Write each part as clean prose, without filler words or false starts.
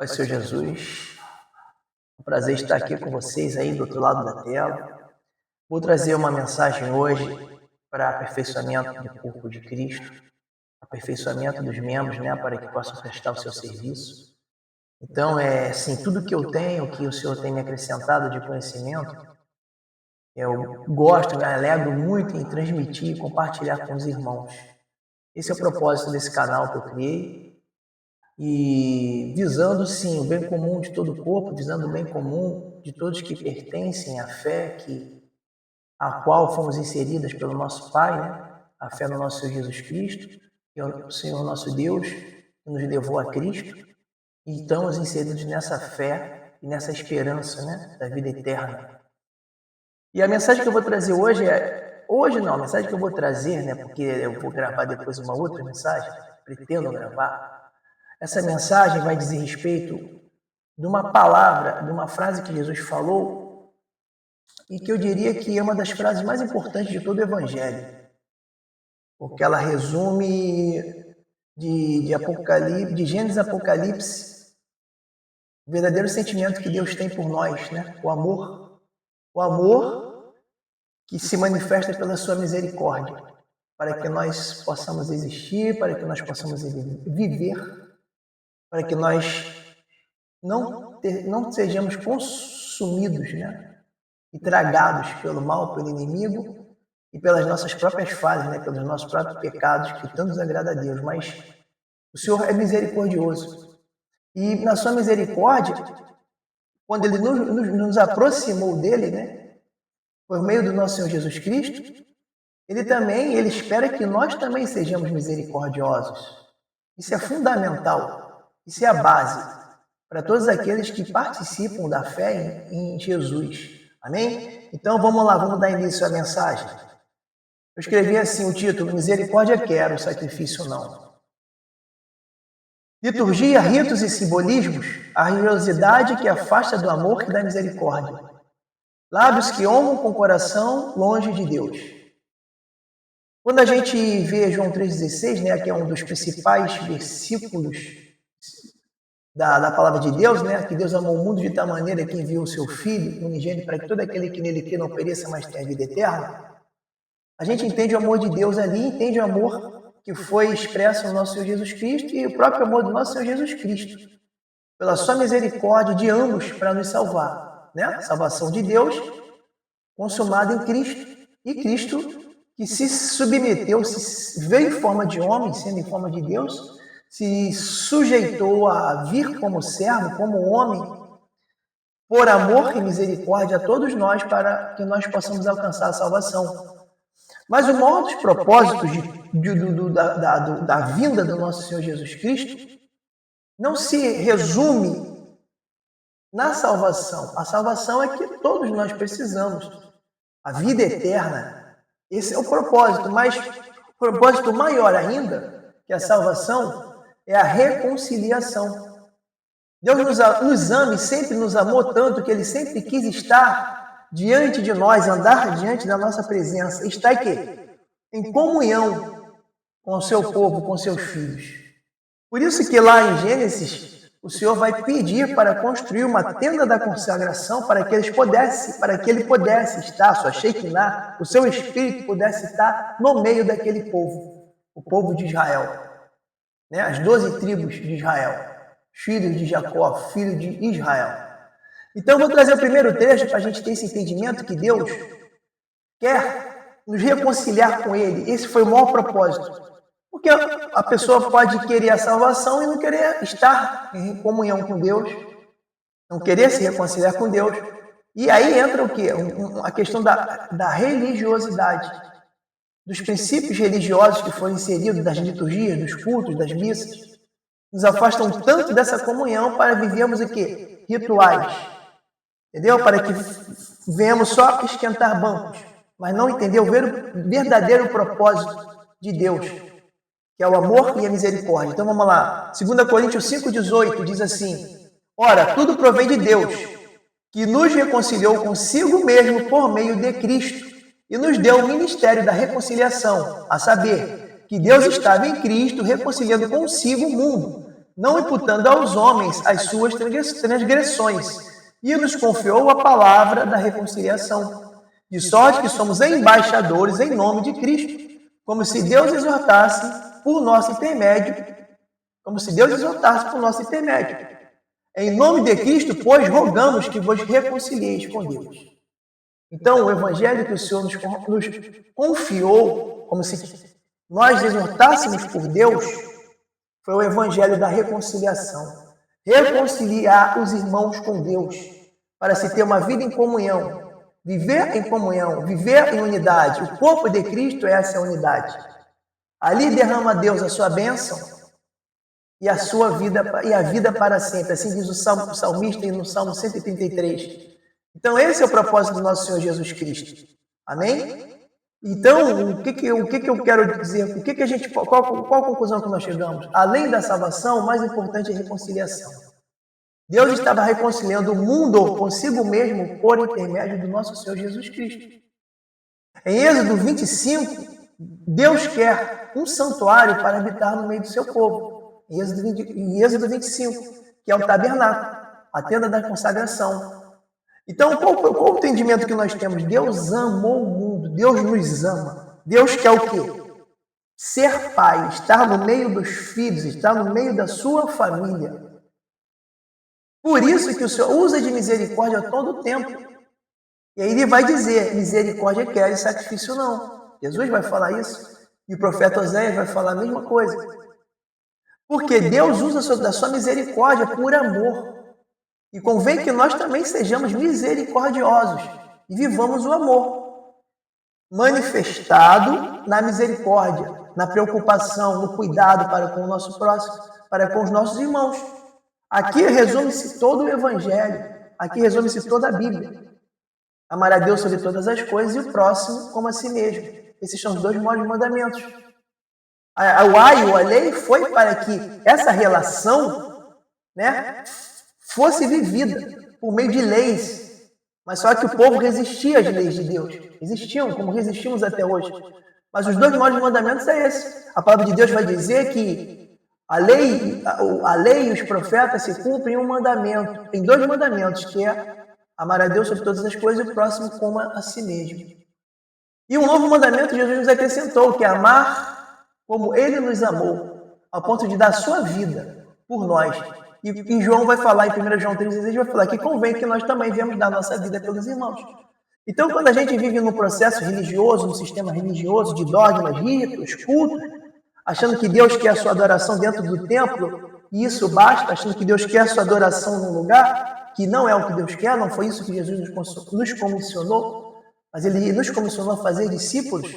Pai, Senhor Jesus, é um prazer estar aqui com vocês aí do outro lado da tela. Vou trazer uma mensagem hoje para aperfeiçoamento do corpo de Cristo, aperfeiçoamento dos membros, né, para que possam prestar o seu serviço. Então, assim, tudo que eu tenho, que o Senhor tem me acrescentado de conhecimento, eu gosto, me alegro muito em transmitir e compartilhar com os irmãos. Esse é o propósito desse canal que eu criei. E visando, sim, o bem comum de todo o corpo, visando o bem comum de todos que pertencem à fé a qual fomos inseridas pelo nosso Pai, né? A fé no nosso Senhor Jesus Cristo, que é o Senhor nosso Deus, que nos levou a Cristo, e estamos inseridos nessa fé e nessa esperança, né? Da vida eterna. E a mensagem que eu vou trazer hoje a mensagem que eu vou trazer, né? Porque eu vou gravar depois uma outra mensagem, pretendo gravar. Essa mensagem vai dizer respeito de uma palavra, de uma frase que Jesus falou e que eu diria que é uma das frases mais importantes de todo o Evangelho, porque ela resume de Gênesis a Apocalipse o verdadeiro sentimento que Deus tem por nós, né? O amor que se manifesta pela sua misericórdia, para que nós possamos existir, para que nós possamos viver, para que nós não sejamos consumidos, né? E tragados pelo mal, pelo inimigo e pelas nossas próprias falhas, né? Pelos nossos próprios pecados, que tanto desagrada a Deus. Mas o Senhor é misericordioso. E na sua misericórdia, quando Ele nos aproximou dEle, né? Por meio do nosso Senhor Jesus Cristo, Ele espera que nós também sejamos misericordiosos. Isso é fundamental. Isso é a base para todos aqueles que participam da fé em Jesus. Amém? Então vamos lá, vamos dar início à mensagem. Eu escrevi assim o título: Misericórdia quero, sacrifício não. Liturgia, ritos e simbolismos, a religiosidade que afasta do amor que dá misericórdia. Lábios que honram com o coração longe de Deus. Quando a gente vê João 3,16, né, que é um dos principais versículos da palavra de Deus, né? Que Deus amou o mundo de tal maneira que enviou o seu Filho unigênito para que todo aquele que nele crê não pereça, mas tenha vida eterna. A gente entende o amor de Deus ali, entende o amor que foi expresso no nosso Senhor Jesus Cristo e o próprio amor do nosso Senhor Jesus Cristo, pela sua misericórdia de ambos para nos salvar, né? Salvação de Deus consumada em Cristo, e Cristo que se submeteu, veio em forma de homem, sendo em forma de Deus, se sujeitou a vir como servo, como homem, por amor e misericórdia a todos nós, para que nós possamos alcançar a salvação. Mas o maior dos propósitos da vinda do nosso Senhor Jesus Cristo não se resume na salvação. A salvação é que todos nós precisamos. A vida eterna. Esse é o propósito, mas o propósito maior ainda, que a salvação, é a reconciliação. Deus nos ama e sempre nos amou tanto que Ele sempre quis estar diante de nós, andar diante da nossa presença, estar em comunhão com o seu povo, com seus filhos. Por isso que lá em Gênesis, o Senhor vai pedir para construir uma tenda da consagração para que ele pudesse estar, sua Shekinah, o seu espírito pudesse estar no meio daquele povo, o povo de Israel. Né? As 12 tribos de Israel, filhos de Jacó, filho de Israel. Então eu vou trazer o primeiro trecho para a gente ter esse entendimento que Deus quer nos reconciliar com Ele. Esse foi o maior propósito. Porque a pessoa pode querer a salvação e não querer estar em comunhão com Deus, não querer se reconciliar com Deus. E aí entra o quê? A questão da religiosidade, dos princípios religiosos que foram inseridos das liturgias, dos cultos, das missas, nos afastam tanto dessa comunhão para vivermos o quê? Rituais. Entendeu? Para que venhamos só esquentar bancos, mas não entender o verdadeiro propósito de Deus, que é o amor e a misericórdia. Então vamos lá. 2 Coríntios 5,18 diz assim: Ora, tudo provém de Deus, que nos reconciliou consigo mesmo por meio de Cristo, e nos deu o ministério da reconciliação, a saber, que Deus estava em Cristo reconciliando consigo o mundo, não imputando aos homens as suas transgressões, e nos confiou a palavra da reconciliação, de sorte que somos embaixadores em nome de Cristo, como se Deus exortasse por nosso intermédio, Em nome de Cristo, pois, rogamos que vos reconcilieis com Deus. Então, o evangelho que o Senhor nos confiou, como se nós exortássemos por Deus, foi o evangelho da reconciliação. Reconciliar os irmãos com Deus, para se ter uma vida em comunhão, viver em unidade. O corpo de Cristo é essa unidade. Ali derrama Deus a sua bênção e a sua vida e a vida para sempre. Assim diz o salmista no Salmo 133. Então, esse é o propósito do nosso Senhor Jesus Cristo. Amém? Então, o que eu quero dizer? Qual a conclusão que nós chegamos? Além da salvação, o mais importante é a reconciliação. Deus estava reconciliando o mundo consigo mesmo por intermédio do nosso Senhor Jesus Cristo. Em Êxodo 25, Deus quer um santuário para habitar no meio do seu povo. Em Êxodo 25, que é o tabernáculo, a tenda da consagração. Então, qual o entendimento que nós temos? Deus amou o mundo, Deus nos ama. Deus quer o quê? Ser pai, estar no meio dos filhos, estar no meio da sua família. Por isso que o Senhor usa de misericórdia a todo tempo. E aí ele vai dizer, misericórdia quer e sacrifício não. Jesus vai falar isso. E o profeta Oséias vai falar a mesma coisa. Porque Deus usa da sua misericórdia por amor. E convém que nós também sejamos misericordiosos e vivamos o amor, manifestado na misericórdia, na preocupação, no cuidado para com o nosso próximo, para com os nossos irmãos. Aqui resume-se todo o Evangelho, aqui resume-se toda a Bíblia. Amar a Deus sobre todas as coisas e o próximo como a si mesmo. Esses são os dois maiores mandamentos. A lei foi para que essa relação, fosse vivida por meio de leis, mas só que o povo resistia às leis de Deus. Existiam, como resistimos até hoje. Mas os dois maiores mandamentos é esse. A palavra de Deus vai dizer que a lei e os profetas se cumprem em dois mandamentos, que é amar a Deus sobre todas as coisas e o próximo como a si mesmo. E um novo mandamento Jesus nos acrescentou, que é amar como Ele nos amou, ao ponto de dar a sua vida por nós. E João vai falar, em 1 João 3,16, vai falar que convém que nós também viemos dar nossa vida pelos irmãos. Então, quando a gente vive num processo religioso, num sistema religioso de dogmas, ritos, cultos, achando que Deus quer a sua adoração dentro do templo, e isso basta, achando que Deus quer a sua adoração num lugar, que não é o que Deus quer, não foi isso que Jesus nos comissionou, mas Ele nos comissionou a fazer discípulos,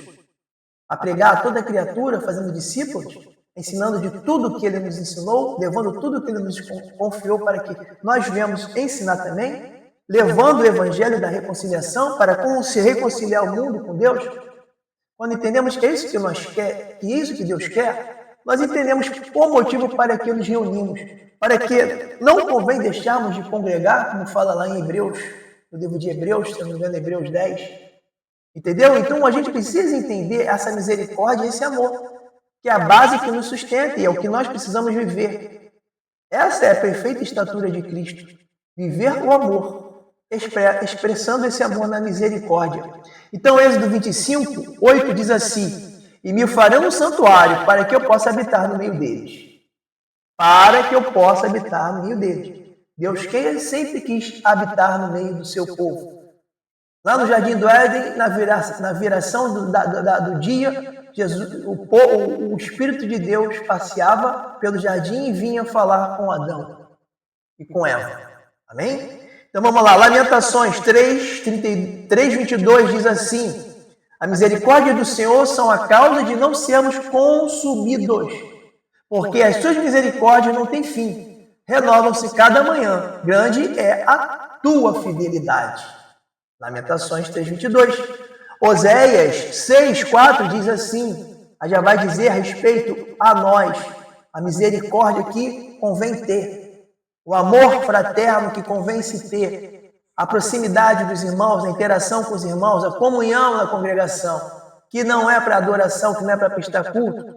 a pregar a toda criatura, fazendo discípulos, ensinando de tudo que Ele nos ensinou, levando tudo que Ele nos confiou para que nós venhamos ensinar também, levando o Evangelho da reconciliação para se reconciliar o mundo com Deus. Quando entendemos que é isso que nós quer, que é isso que Deus quer, nós entendemos o motivo para que nos reunimos, para que não convém deixarmos de congregar, como fala lá em Hebreus, no livro de Hebreus, se não me engano, Hebreus 10. Entendeu? Então a gente precisa entender essa misericórdia e esse amor, que é a base que nos sustenta e é o que nós precisamos viver. Essa é a perfeita estatura de Cristo. Viver o amor, expressando esse amor na misericórdia. Então, Êxodo 25, 8 diz assim: e me farão um santuário para que eu possa habitar no meio deles. Para que eu possa habitar no meio deles. Deus sempre quis habitar no meio do seu povo. Lá no Jardim do Éden, na viração do dia, o Espírito de Deus passeava pelo jardim e vinha falar com Adão e com Eva. Amém? Então vamos lá, Lamentações 3:22 diz assim: a misericórdia do Senhor são a causa de não sermos consumidos, porque as suas misericórdias não têm fim, renovam-se cada manhã, grande é a tua fidelidade. Lamentações 3:22. Oséias 6:4 diz assim, já vai dizer a respeito a nós, a misericórdia que convém ter, o amor fraterno que convém se ter, a proximidade dos irmãos, a interação com os irmãos, a comunhão na congregação, que não é para adoração, que não é para prestar culto,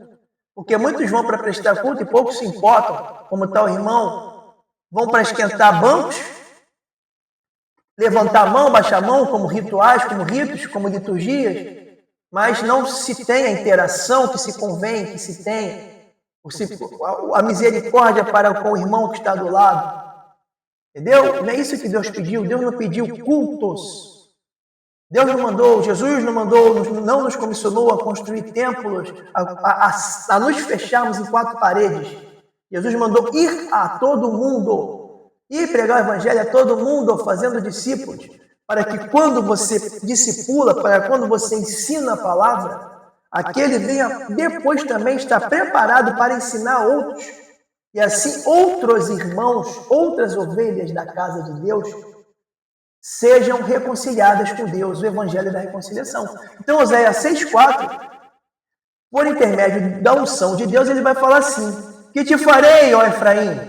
Porque muitos vão para prestar culto e poucos se importam, como está o irmão, vão para esquentar bancos, levantar a mão, baixar a mão, como rituais, como ritos, como liturgias, mas não se tem a interação que se convém, que se tenha, a misericórdia para com o irmão que está do lado. Entendeu? Não é isso que Deus pediu. Deus não pediu cultos. Deus não mandou, Jesus não mandou, não nos comissionou a construir templos, a nos fecharmos em 4 paredes. Jesus mandou ir a todo mundo, ir pregar o evangelho a todo mundo, fazendo discípulos, para que quando você discipula, para quando você ensina a palavra, aquele venha depois também estar preparado para ensinar outros. E assim outros irmãos, outras ovelhas da casa de Deus, sejam reconciliadas com Deus, o evangelho da reconciliação. Então, Oséias 6,4, por intermédio da unção de Deus, ele vai falar assim: que te farei, ó Efraim?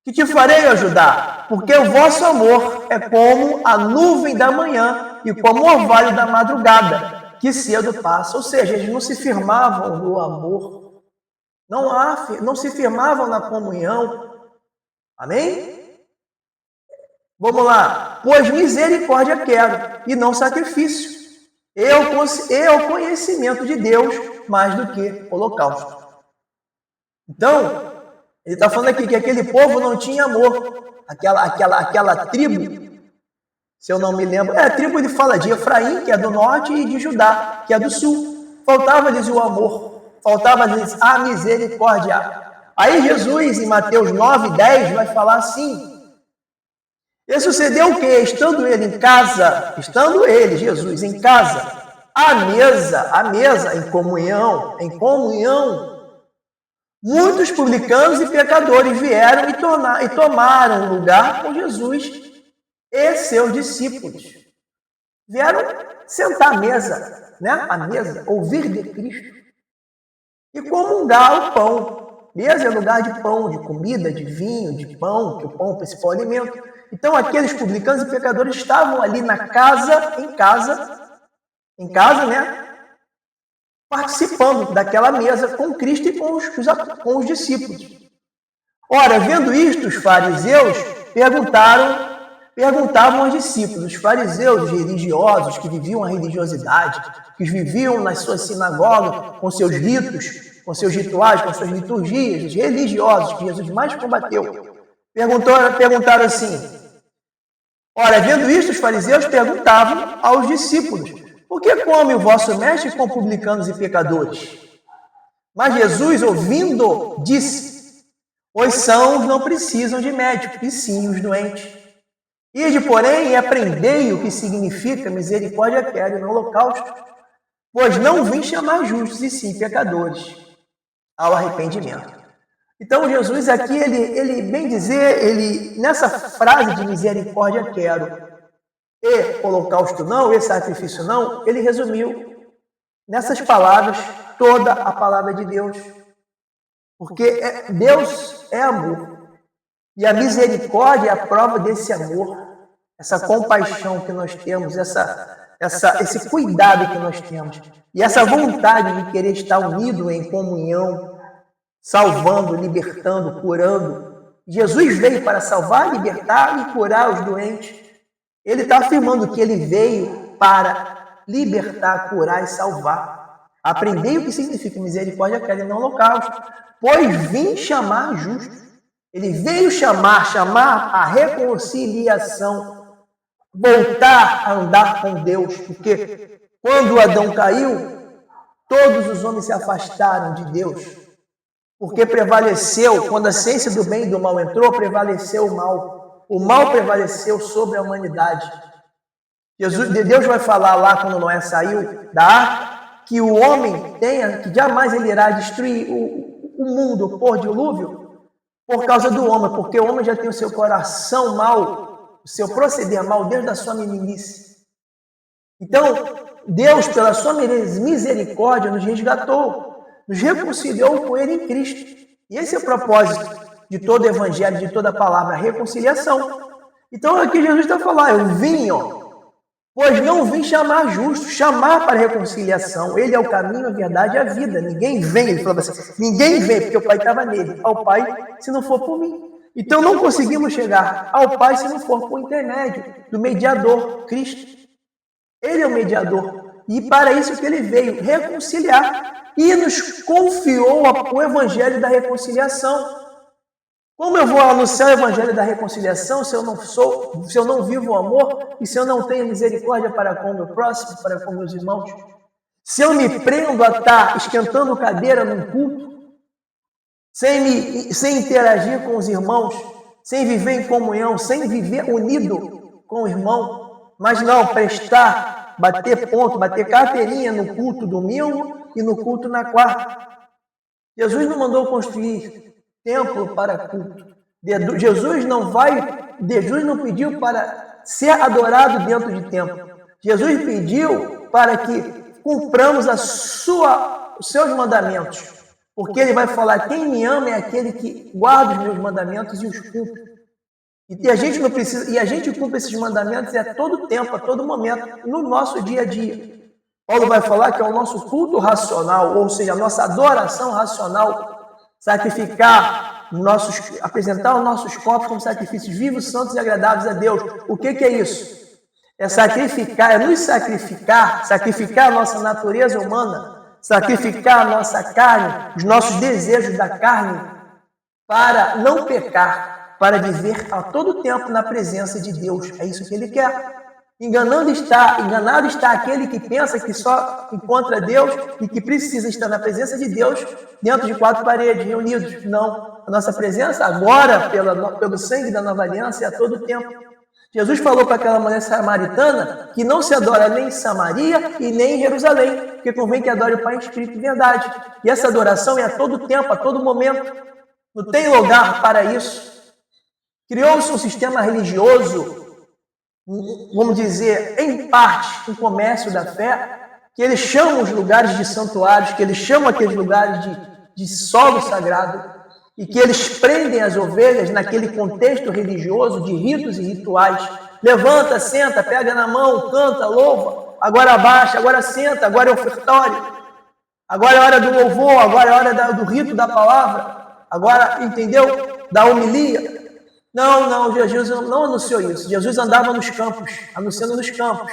Que te farei, ó Judá? Porque o vosso amor é como a nuvem da manhã e como o orvalho da madrugada, que cedo passa. Ou seja, eles não se firmavam no amor, não se firmavam na comunhão. Amém? Vamos lá. Pois misericórdia quero, e não sacrifício. É o conhecimento de Deus mais do que holocausto. Então, ele está falando aqui que aquele povo não tinha amor. Aquela tribo, se eu não me lembro, a tribo ele fala de Efraim, que é do norte, e de Judá, que é do sul. Faltava-lhes o amor, faltava-lhes a misericórdia. Aí Jesus, em Mateus 9:10, vai falar assim: e sucedeu o quê? Estando ele, Jesus, em casa, à mesa, em comunhão, muitos publicanos e pecadores vieram e tomaram lugar com Jesus e seus discípulos. Vieram sentar à mesa, né? À mesa, ouvir de Cristo e comungar o pão. Mesa é lugar de pão, de comida, de vinho, de pão, que o pão é o principal alimento. Então, aqueles publicanos e pecadores estavam ali em casa, né? Participando daquela mesa com Cristo e com os discípulos. Ora, vendo isto, os fariseus perguntavam aos discípulos, os fariseus, os religiosos, que viviam a religiosidade, que viviam nas suas sinagogas, com seus ritos, com seus rituais, com suas liturgias, os religiosos, que Jesus mais combateu, perguntaram assim: ora, vendo isto, os fariseus perguntavam aos discípulos: por que come o vosso mestre com publicanos e pecadores? Mas Jesus, ouvindo, disse: os sãos não precisam de médico, e sim os doentes. Ide, porém, e aprendei o que significa misericórdia quero e não holocausto, pois não vim chamar justos, e sim pecadores ao arrependimento. Então, Jesus aqui, ele bem dizer, nessa frase de misericórdia quero e holocausto não, e sacrifício não, ele resumiu nessas palavras toda a palavra de Deus. Porque Deus é amor. E a misericórdia é a prova desse amor, essa compaixão que nós temos, esse cuidado que nós temos, e essa vontade de querer estar unido em comunhão, salvando, libertando, curando. Jesus veio para salvar, libertar e curar os doentes. Ele está afirmando que ele veio para libertar, curar e salvar. Aprendei o que significa misericórdia, quero e não holocausto, pois vim chamar justos. Ele veio chamar a reconciliação, voltar a andar com Deus, porque quando Adão caiu, todos os homens se afastaram de Deus, porque prevaleceu, quando a ciência do bem e do mal entrou, prevaleceu o mal prevaleceu sobre a humanidade. Deus vai falar lá, quando Noé saiu da arca, que o homem que jamais ele irá destruir o mundo, o pôr dilúvio, por causa do homem, porque o homem já tem o seu coração mal, o seu proceder mal desde a sua meninice. Então, Deus, pela sua misericórdia, nos resgatou, nos reconciliou com Ele em Cristo. E esse é o propósito de todo o evangelho, de toda a palavra, a reconciliação. Então, aqui Jesus está falando, eu vim, Pois não vim chamar justos, chamar para reconciliação. Ele é o caminho, a verdade e a vida. Ninguém vem, ele falava assim, ninguém vem, porque o Pai estava nele, ao Pai, se não for por mim. Então não conseguimos chegar ao Pai se não for por intermédio do mediador, Cristo. Ele é o mediador. E para isso que ele veio, reconciliar. E nos confiou o evangelho da reconciliação. Como eu vou anunciar o evangelho da reconciliação se eu não vivo o amor e se eu não tenho misericórdia para com o meu próximo, para com meus irmãos? Se eu me prendo a estar esquentando cadeira num culto, sem interagir com os irmãos, sem viver em comunhão, sem viver unido com o irmão, mas não prestar, bater ponto, bater carteirinha no culto domingo e no culto na quarta. Jesus não mandou construir templo para culto. Jesus não pediu para ser adorado dentro de templo. Jesus pediu para que cumpramos os seus mandamentos. Porque ele vai falar, quem me ama é aquele que guarda os meus mandamentos e os cumpre. E a gente não precisa, e a gente cumpre esses mandamentos a todo tempo, a todo momento, no nosso dia a dia. Paulo vai falar que é o nosso culto racional, ou seja, a nossa adoração racional, apresentar os nossos corpos como sacrifícios vivos, santos e agradáveis a Deus. O que é isso? É sacrificar, é nos sacrificar a nossa natureza humana, sacrificar a nossa carne, os nossos desejos da carne, para não pecar, para viver a todo tempo na presença de Deus. É isso que ele quer. Enganado está aquele que pensa que só encontra Deus e que precisa estar na presença de Deus dentro de quatro paredes, reunidos. Não. A nossa presença agora, pelo sangue da nova aliança, é a todo tempo. Jesus falou para aquela mulher samaritana que não se adora nem em Samaria e nem em Jerusalém, porque convém que adore o Pai em espírito e verdade. E essa adoração é a todo tempo, a todo momento. Não tem lugar para isso. Criou-se um sistema religioso, vamos dizer, em parte, um comércio da fé, que eles chamam os lugares de santuários, que eles chamam aqueles lugares de solo sagrado, e que eles prendem as ovelhas naquele contexto religioso de ritos e rituais. Levanta, senta, pega na mão, canta, louva, agora abaixa, agora senta, agora é ofertório, agora é hora do louvor, agora é hora do rito da palavra, agora, entendeu? Da homilia. Não, Jesus não anunciou isso. Jesus andava nos campos, anunciando nos campos.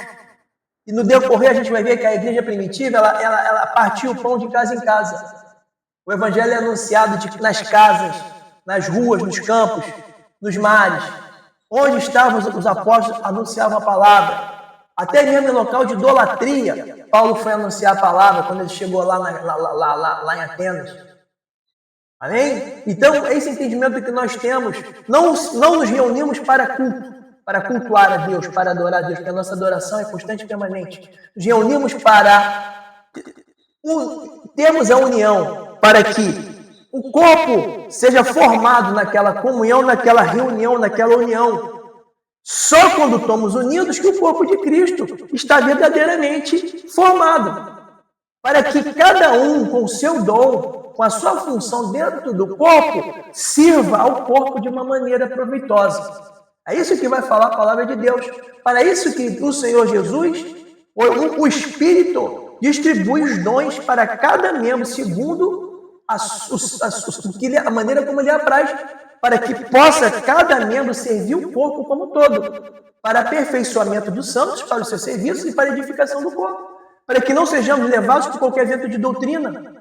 E no decorrer a gente vai ver que a igreja primitiva, ela partiu o pão de casa em casa. O evangelho é anunciado nas casas, nas ruas, nos campos, nos mares. Onde estavam os apóstolos, anunciavam a palavra. Até mesmo em local de idolatria, Paulo foi anunciar a palavra quando ele chegou lá em Atenas. Amém? Então, esse entendimento que nós temos, não nos reunimos para cultuar a Deus, para adorar a Deus, porque a nossa adoração é constante e permanente. Nos reunimos para termos a união, para que o corpo seja formado naquela comunhão, naquela reunião, naquela união. Só quando estamos unidos que o corpo de Cristo está verdadeiramente formado. Para que cada um, com o seu dom, com a sua função dentro do corpo, sirva ao corpo de uma maneira proveitosa. É isso que vai falar a palavra de Deus. Para isso que o Senhor Jesus, o Espírito, distribui os dons para cada membro, segundo a maneira como ele apraz, para que possa cada membro servir o corpo como todo, para aperfeiçoamento dos santos, para o seu serviço e para a edificação do corpo. Para que não sejamos levados por qualquer vento de doutrina,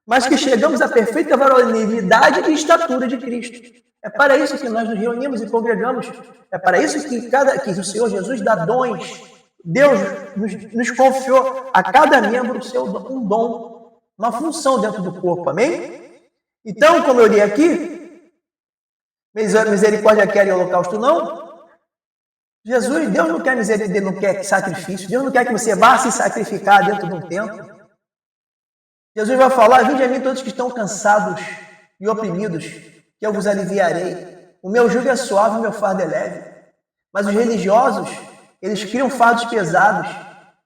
mas que chegamos à perfeita varonilidade e estatura de Cristo. É para isso que nós nos reunimos e congregamos. É para isso que o Senhor Jesus dá dons. Deus nos confiou a cada membro um dom, uma função dentro do corpo. Amém? Então, como eu li aqui, misericórdia quer e holocausto não. Deus não quer misericórdia, não quer sacrifício. Deus não quer que você vá se sacrificar dentro de um templo. Jesus vai falar, vinde a mim todos que estão cansados e oprimidos, que eu vos aliviarei. O meu jugo é suave, o meu fardo é leve. Mas os religiosos, eles criam fardos pesados.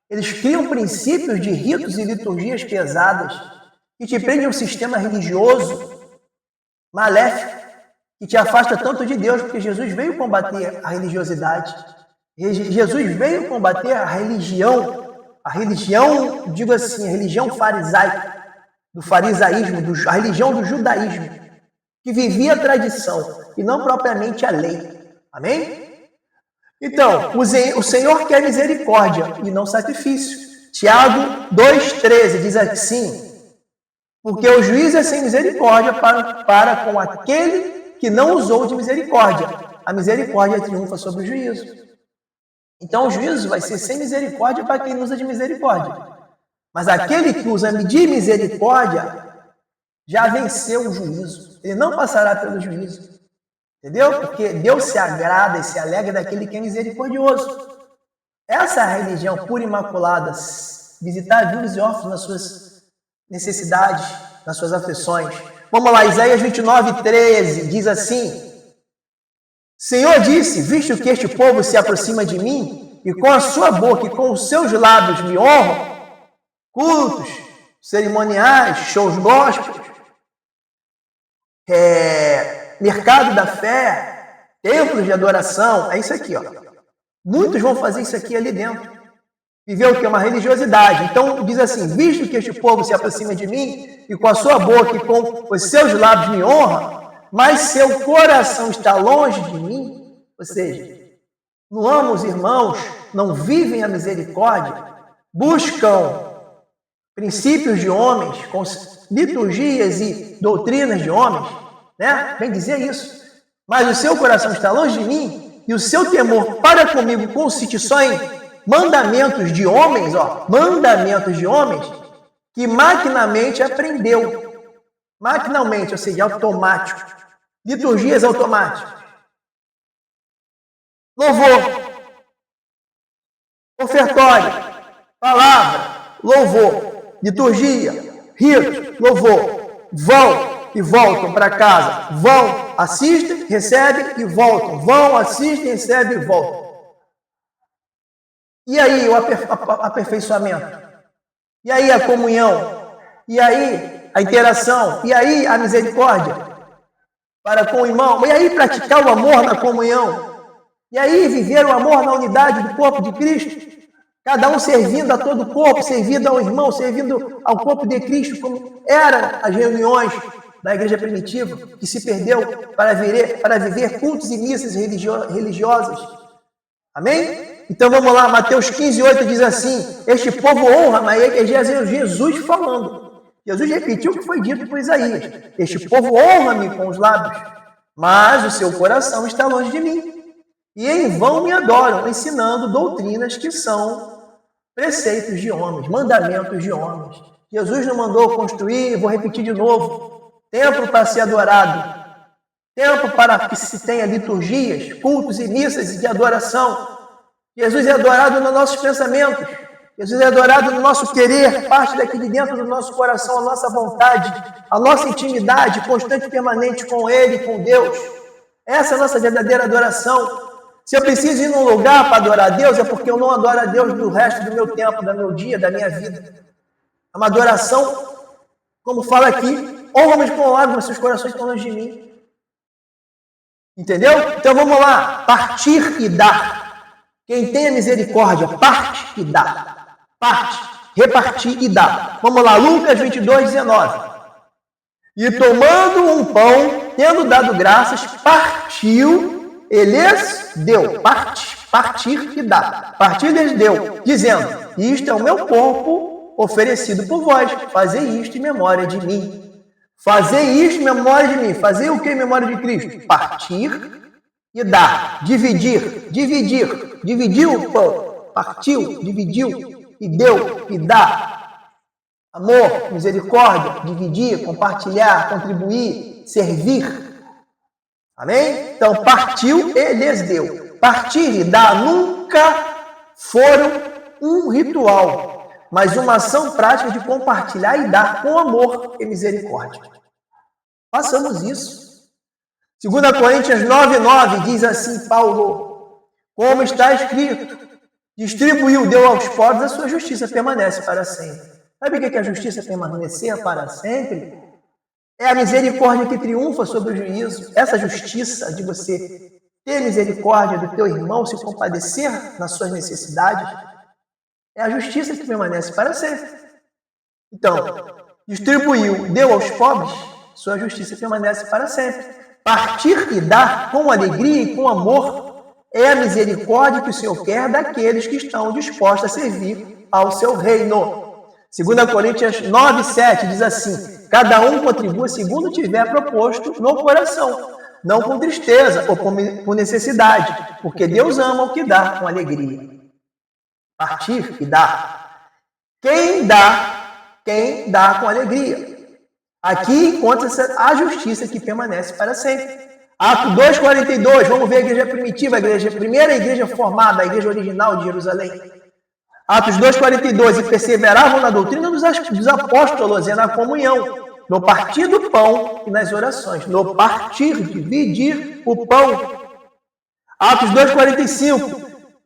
Eles criam princípios de ritos e liturgias pesadas que te prendem a um sistema religioso maléfico que te afasta tanto de Deus, porque Jesus veio combater a religiosidade. Jesus veio combater a religião, digo assim, a religião farisaica, do farisaísmo, a religião do judaísmo, que vivia a tradição e não propriamente a lei. Amém? Então, o Senhor quer misericórdia e não sacrifício. Tiago 2,13 diz assim: porque o juiz é sem misericórdia para com aquele que não usou de misericórdia. A misericórdia triunfa sobre o juízo. Então o juízo vai ser sem misericórdia para quem usa de misericórdia. Mas aquele que usa de misericórdia já venceu o juízo. Ele não passará pelo juízo. Entendeu? Porque Deus se agrada e se alegra daquele que é misericordioso. Essa é a religião pura e imaculada. Visitar vivos e órfãos nas suas necessidades, nas suas aflições. Vamos lá, Isaías 29:13 diz assim: Senhor disse, visto que este povo se aproxima de mim, e com a sua boca e com os seus lábios me honram, cultos, cerimoniais, shows gospels, mercado da fé, templos de adoração, é isso aqui, ó. Muitos vão fazer isso aqui ali dentro. Viver o que é uma religiosidade. Então diz assim, visto que este povo se aproxima de mim, e com a sua boca e com os seus lábios me honra, mas seu coração está longe de mim, ou seja, não amam os irmãos, não vivem a misericórdia, buscam princípios de homens, com liturgias e doutrinas de homens, né? Bem dizer isso. Mas o seu coração está longe de mim, e o seu temor para comigo consiste só em mandamentos de homens, mandamentos de homens, que maquinalmente aprendeu. Maquinalmente, ou seja, automático. Liturgias automáticas. Louvor. Ofertório. Palavra. Louvor. Liturgia. Rito. Louvor. Vão e voltam para casa. Vão, assistem, recebem e voltam. Vão, assistem, recebem e voltam. E aí o aperfeiçoamento? E aí a comunhão? E aí a interação? E aí a misericórdia para com o irmão? E aí praticar o amor na comunhão? E aí viver o amor na unidade do corpo de Cristo? Cada um servindo a todo o corpo, servindo ao irmão, servindo ao corpo de Cristo, como eram as reuniões da igreja primitiva, que se perdeu para viver cultos e missas religiosas. Amém? Então vamos lá, Mateus 15:8 diz assim, este povo honra, mas é Jesus falando. Jesus repetiu o que foi dito por Isaías. Este povo honra-me com os lábios, mas o seu coração está longe de mim. E em vão me adoram, ensinando doutrinas que são preceitos de homens, mandamentos de homens. Jesus não mandou construir, vou repetir de novo, templo para ser adorado, templo para que se tenha liturgias, cultos e missas de adoração. Jesus é adorado nos nossos pensamentos. Jesus é adorado no nosso querer, parte daqui de dentro do nosso coração, a nossa vontade, a nossa intimidade constante e permanente com Ele, com Deus. Essa é a nossa verdadeira adoração. Se eu preciso ir num lugar para adorar a Deus, é porque eu não adoro a Deus do resto do meu tempo, do meu dia, da minha vida. É uma adoração, como fala aqui, honra-me com lágrimas, seus corações estão longe de mim. Entendeu? Então vamos lá, partir e dar. Quem tem a misericórdia, parte e dá. Parte, repartir e dá. Vamos lá, Lucas 22:19. E tomando um pão, tendo dado graças, partiu, eles deu. Partir e dá. Partir eles deu, dizendo, isto é o meu corpo oferecido por vós. Fazei isto em memória de mim. Fazei isto em memória de mim. Fazei o que em memória de Cristo? Partir e dar. Dividir. Dividiu o pão. Partiu, dividiu e deu e dá. Amor, misericórdia, dividir, compartilhar, contribuir, servir. Amém? Então, partiu e lhes deu. Partir e dar nunca foram um ritual, mas uma ação prática de compartilhar e dar com amor e misericórdia. Façamos isso. 2 Coríntios 9:9 diz assim, Paulo, como está escrito, distribuiu, deu aos pobres, a sua justiça permanece para sempre. Sabe o que é a justiça permanecer para sempre? É a misericórdia que triunfa sobre o juízo. Essa justiça de você ter misericórdia do teu irmão, se compadecer nas suas necessidades, é a justiça que permanece para sempre. Então, distribuiu, deu aos pobres, sua justiça permanece para sempre. Partir e dar com alegria e com amor é a misericórdia que o Senhor quer daqueles que estão dispostos a servir ao seu reino. 2 Coríntios 9, 7 diz assim: cada um contribua segundo tiver proposto no coração, não com tristeza ou por necessidade, porque Deus ama o que dá com alegria. Partir e dar. Quem dá com alegria. Aqui encontra-se a justiça que permanece para sempre. Atos 2,42, vamos ver a igreja primitiva, a primeira igreja formada, a igreja original de Jerusalém. Atos 2,42, e perseveravam na doutrina dos apóstolos e na comunhão, no partir do pão e nas orações. No partir, dividir o pão. Atos 2,45,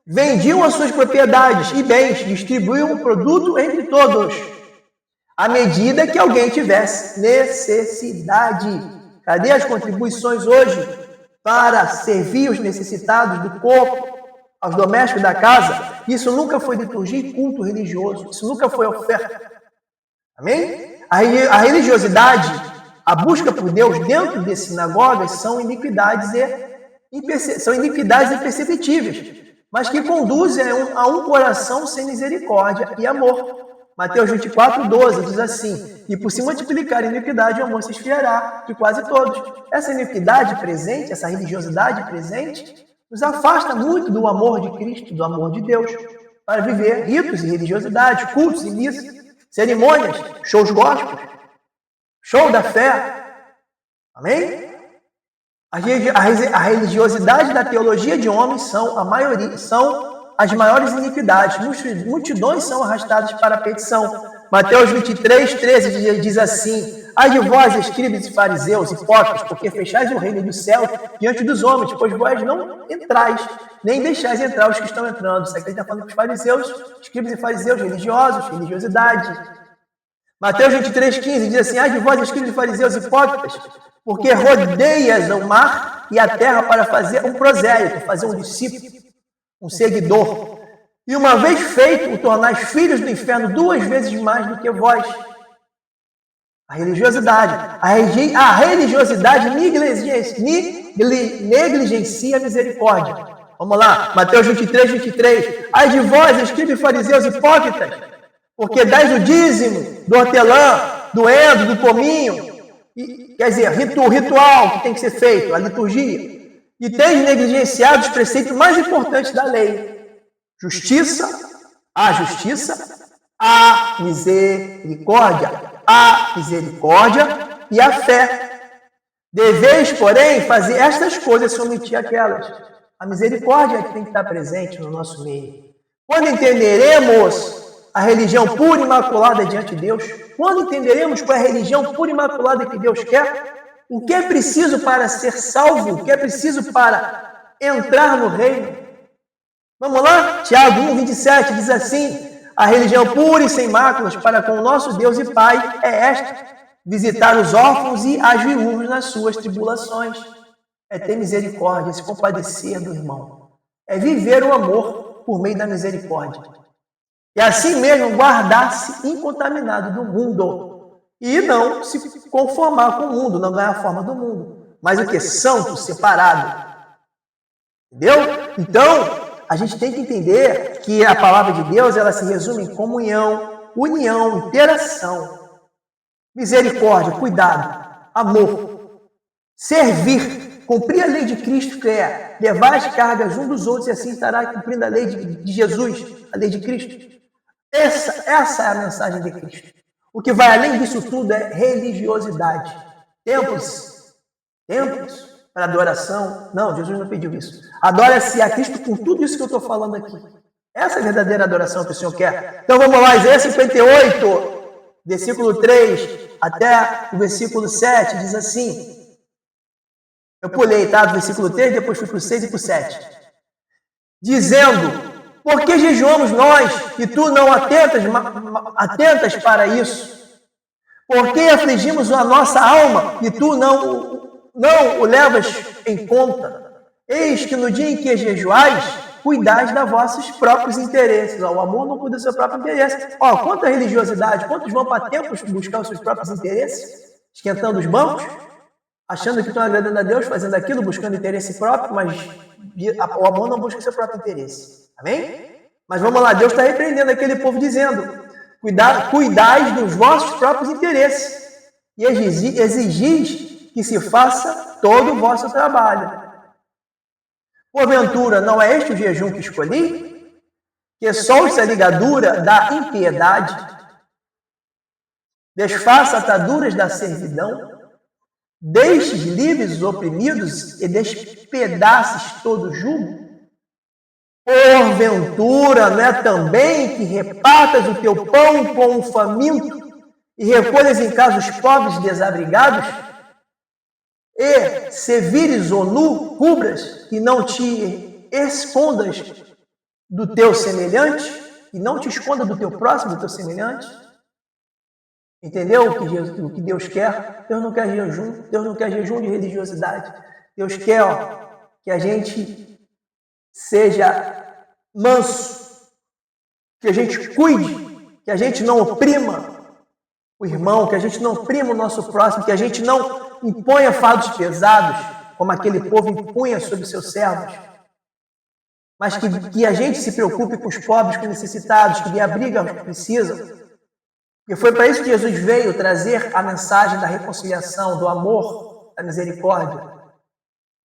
vendiam as suas propriedades e bens, distribuíam o produto entre todos, à medida que alguém tivesse necessidade. Cadê as contribuições hoje para servir os necessitados do corpo, aos domésticos da casa? Isso nunca foi liturgia e culto religioso. Isso nunca foi oferta. Amém? A religiosidade, a busca por Deus dentro de sinagogas são iniquidades imperceptíveis, mas que conduzem a um coração sem misericórdia e amor. Mateus 24, 12 diz assim: e por se multiplicar a iniquidade, o amor se esfriará de quase todos. Essa iniquidade presente, essa religiosidade presente, nos afasta muito do amor de Cristo, do amor de Deus, para viver ritos e religiosidade, cultos e missas, cerimônias, shows gospels, show da fé. Amém? A religiosidade da teologia de homens são as maiores iniquidades. Multidões são arrastadas para a perdição. Mateus 23, 13 diz assim: ai de vós, escribas e fariseus, hipócritas, porque fechais o reino do céu diante dos homens, pois vós não entrais, nem deixais entrar os que estão entrando. Isso aqui está falando com os fariseus, escribas e fariseus, religiosos, religiosidade. Mateus 23, 15 diz assim: ai de vós, escribas e fariseus, hipócritas, porque rodeias o mar e a terra para fazer um prosélito, fazer um discípulo, um seguidor. E uma vez feito, o tornais filhos do inferno 2 vezes mais do que vós. A religiosidade. A religiosidade negligencia a misericórdia. Vamos lá, Mateus 23, 23. Ai de vós, escribas e fariseus hipócritas, porque dais o dízimo do hortelã, do endo, do cominho, quer dizer, o ritual que tem que ser feito, a liturgia, e tens negligenciado os preceitos mais importantes da lei: justiça, a misericórdia e a fé. Deveis, porém, fazer estas coisas e omitir aquelas. A misericórdia é que tem que estar presente no nosso meio. Quando entenderemos a religião pura e imaculada diante de Deus, quando entenderemos qual é a religião pura e imaculada que Deus quer, o que é preciso para ser salvo, o que é preciso para entrar no reino. Vamos lá? Tiago 1, 27 diz assim: a religião pura e sem máculas para com o nosso Deus e Pai é esta: visitar os órfãos e as viúvas nas suas tribulações. É ter misericórdia, é se compadecer do irmão. É viver o amor por meio da misericórdia. E assim mesmo guardar-se incontaminado do mundo. E não se conformar com o mundo, não ganhar a forma do mundo. Mas o que? Santo, separado. Entendeu? Então, a gente tem que entender que a palavra de Deus, ela se resume em comunhão, união, interação, misericórdia, cuidado, amor, servir, cumprir a lei de Cristo, que é levar as cargas uns dos outros, e assim estará cumprindo a lei de Jesus, a lei de Cristo. Essa é a mensagem de Cristo. O que vai além disso tudo é religiosidade. Templos para adoração. Não, Jesus não pediu isso. Adora-se a Cristo com tudo isso que eu estou falando aqui. Essa é a verdadeira adoração que o Senhor quer. Então vamos lá, Isaías 58, versículo 3 até o versículo 7, diz assim. Eu pulei, tá? Do versículo 3, depois fui para o 6 e para o 7. Dizendo: por que jejuamos nós e tu não atentas para isso? Por que afligimos a nossa alma e tu não o levas em conta? Eis que no dia em que jejuais, cuidais dos vossos próprios interesses. O amor não cuida do seu próprio interesse. Quanto à religiosidade, quantos vão para templos buscar os seus próprios interesses? Esquentando os bancos? Achando que estão agradando a Deus, fazendo aquilo, buscando interesse próprio, mas o amor não busca o seu próprio interesse. Amém? Mas vamos lá, Deus está repreendendo aquele povo dizendo: cuidais dos vossos próprios interesses e exigis que se faça todo o vosso trabalho. Porventura, não é este o jejum que escolhi? Que solte a ligadura da impiedade, desfaça ataduras da servidão, deixes livres os oprimidos e despedaces todo o jugo? Porventura, não é também que repartas o teu pão com o faminto e recolhas em casa os pobres e desabrigados? E, se vires ou nu, cubras e não te escondas do teu semelhante, e não te esconda do teu próximo, do teu semelhante? Entendeu o que Deus quer? Deus não quer jejum, Deus não quer jejum de religiosidade. Deus quer que a gente seja manso, que a gente cuide, que a gente não oprima o irmão, que a gente não oprima o nosso próximo, que a gente não imponha fardos pesados, como aquele povo impunha sobre seus servos, mas que a gente se preocupe com os pobres, com os necessitados, que dê abrigo aos que precisam. Porque foi para isso que Jesus veio trazer a mensagem da reconciliação, do amor, da misericórdia.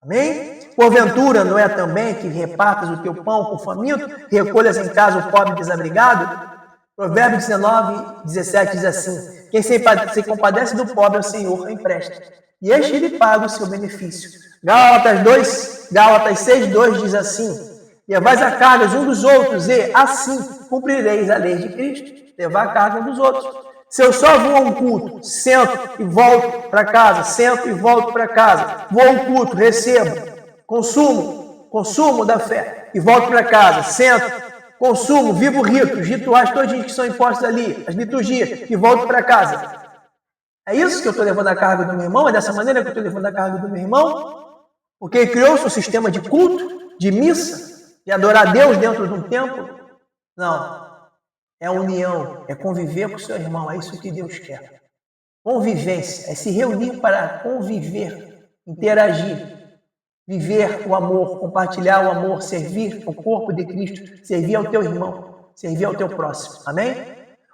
Amém? Porventura, não é também que repartas o teu pão com o faminto, recolhas em casa o pobre desabrigado? Provérbios 19, 17 diz assim: quem se compadece do pobre ao Senhor empresta, e este lhe paga o seu benefício. Gálatas 6, 2 diz assim: levais a cargas um dos outros, e assim cumprireis a lei de Cristo. Levar a carga um dos outros. Se eu só vou a um culto, sento e volto para casa, sento e volto para casa, vou a um culto, recebo, consumo da fé, e volto para casa, sento, consumo, vivo ritos, rituais todinhos que são impostos ali, as liturgias, e volto para casa. É isso que eu estou levando a carga do meu irmão? É dessa maneira que eu estou levando a carga do meu irmão? Porque criou-se um sistema de culto, de missa, de adorar a Deus dentro de um templo? Não. É união, é conviver com o seu irmão, é isso que Deus quer. Convivência, é se reunir para conviver, interagir, viver o amor, compartilhar o amor, servir o corpo de Cristo, servir ao teu irmão, servir ao teu próximo. Amém?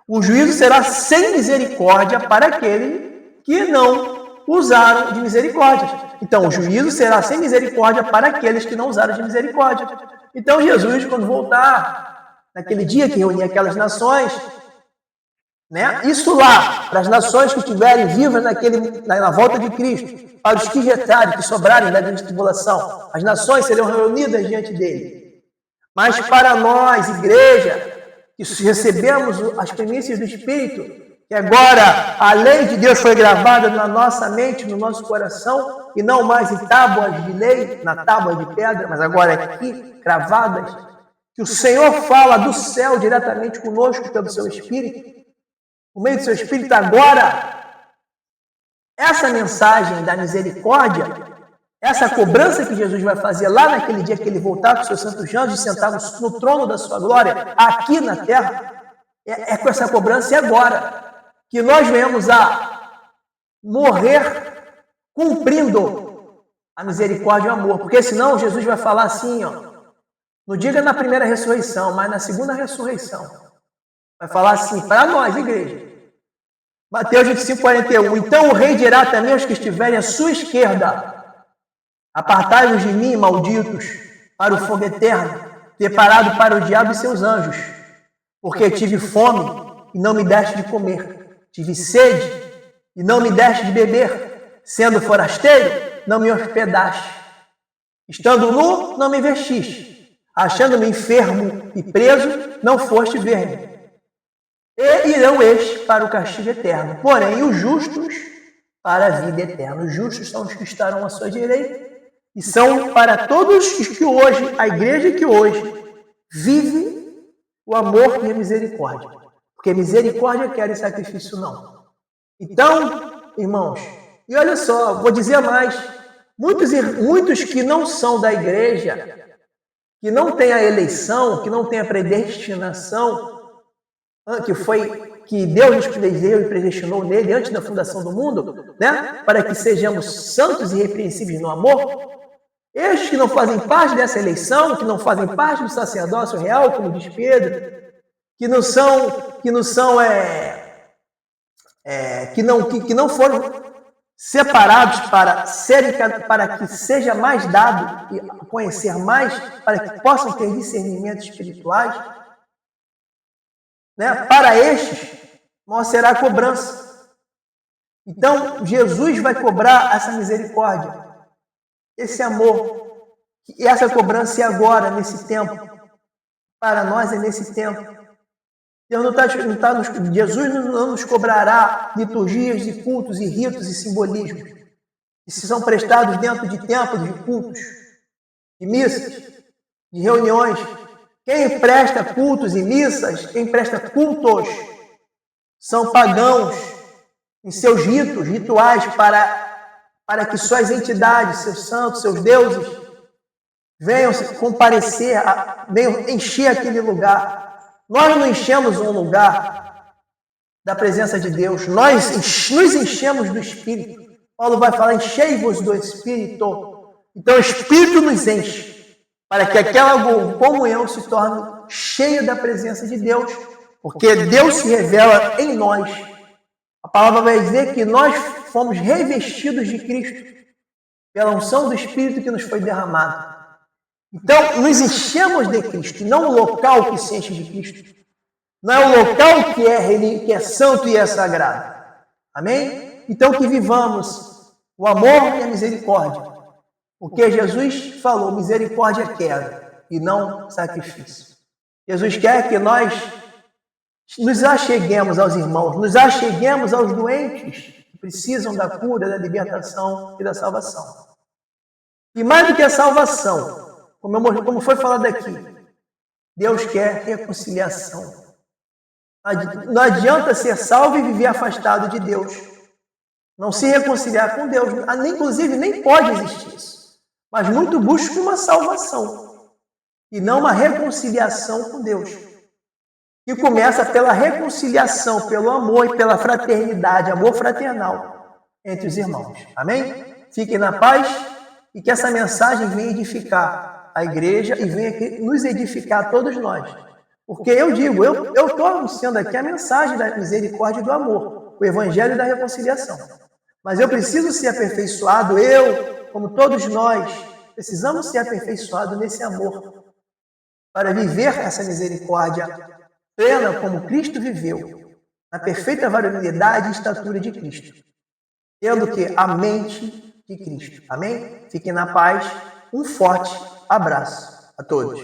O juízo será sem misericórdia para aqueles que não usaram de misericórdia. Então, o juízo será sem misericórdia para aqueles que não usaram de misericórdia. Então, Jesus, quando voltar, naquele dia que reunia aquelas nações, né? Isso lá, para as nações que estiverem vivas na volta de Cristo, para os que retarem, que sobrarem da grande tribulação, as nações serão reunidas diante dele. Mas para nós, igreja, que recebemos as primícias do Espírito, que agora a lei de Deus foi gravada na nossa mente, no nosso coração, e não mais em tábuas de lei, na tábua de pedra, mas agora aqui, gravadas, que o Senhor fala do céu diretamente conosco pelo seu Espírito, por meio do seu Espírito agora, essa mensagem da misericórdia, essa cobrança que Jesus vai fazer lá naquele dia que ele voltar com seus santos anjos e sentar no trono da sua glória, aqui na terra, é com essa cobrança e agora, que nós venhamos a morrer cumprindo a misericórdia e o amor, porque senão Jesus vai falar assim, não diga na primeira ressurreição, mas na segunda ressurreição. Vai falar assim, para nós, igreja. Mateus 25, 41. Então o rei dirá também aos que estiverem à sua esquerda: apartai-vos de mim, malditos, para o fogo eterno, preparado para o diabo e seus anjos. Porque tive fome e não me deste de comer. Tive sede e não me deste de beber. Sendo forasteiro, não me hospedaste. Estando nu, não me vestiste. Achando-me enfermo e preso, não foste ver-me. E irão estes para o castigo eterno, porém os justos para a vida eterna. Os justos são os que estarão à sua direita, e são para todos os que hoje, a igreja que hoje, vive o amor e a misericórdia. Porque misericórdia quer e sacrifício não. Então, irmãos, e olha só, vou dizer mais, Muitos que não são da igreja, que não têm a eleição, que não têm a predestinação, que Deus nos predestinou e predestinou nele antes da fundação do mundo, né? Para que sejamos santos e irrepreensíveis no amor. Estes que não fazem parte dessa eleição, que não fazem parte do sacerdócio real, como diz Pedro, que não foram separados para que seja mais dado e conhecer mais, para que possam ter discernimentos espirituais, né? Para estes, maior será a cobrança. Então, Jesus vai cobrar essa misericórdia, esse amor, e essa cobrança é agora, nesse tempo. Para nós é nesse tempo. Jesus não nos cobrará liturgias de cultos e ritos e simbolismos que são prestados dentro de templos, de cultos, de missas, de reuniões. Quem presta cultos e missas, quem presta cultos, são pagãos em seus rituais para que suas entidades, seus santos, seus deuses venham comparecer, venham encher aquele lugar. Nós não enchemos um lugar da presença de Deus, nós nos enchemos do Espírito. Paulo vai falar, enchei-vos do Espírito. Então o Espírito nos enche, para que aquela comunhão se torne cheia da presença de Deus, porque Deus se revela em nós. A palavra vai dizer que nós fomos revestidos de Cristo, pela unção do Espírito que nos foi derramado. Então, nos enchemos de Cristo, não o local que se enche de Cristo. Não é o local que é santo e é sagrado. Amém? Então, que vivamos o amor e a misericórdia. Porque Jesus falou, misericórdia quero, e não sacrifício. Jesus quer que nós nos acheguemos aos irmãos, nos acheguemos aos doentes que precisam da cura, da libertação e da salvação. E mais do que a salvação, como foi falado aqui, Deus quer reconciliação. Não adianta ser salvo e viver afastado de Deus. Não se reconciliar com Deus. Inclusive, nem pode existir isso. Mas muito busca uma salvação. E não uma reconciliação com Deus. Que começa pela reconciliação, pelo amor e pela fraternidade, amor fraternal entre os irmãos. Amém? Fiquem na paz e que essa mensagem venha edificar a igreja e venha nos edificar todos nós. Porque eu digo, eu estou anunciando aqui a mensagem da misericórdia e do amor, o evangelho da reconciliação. Mas eu preciso ser aperfeiçoado, como todos nós, precisamos ser aperfeiçoados nesse amor, para viver essa misericórdia plena como Cristo viveu, na perfeita varonilidade e estatura de Cristo, tendo que a mente de Cristo. Amém? Fiquem na paz. Um forte abraço a todos.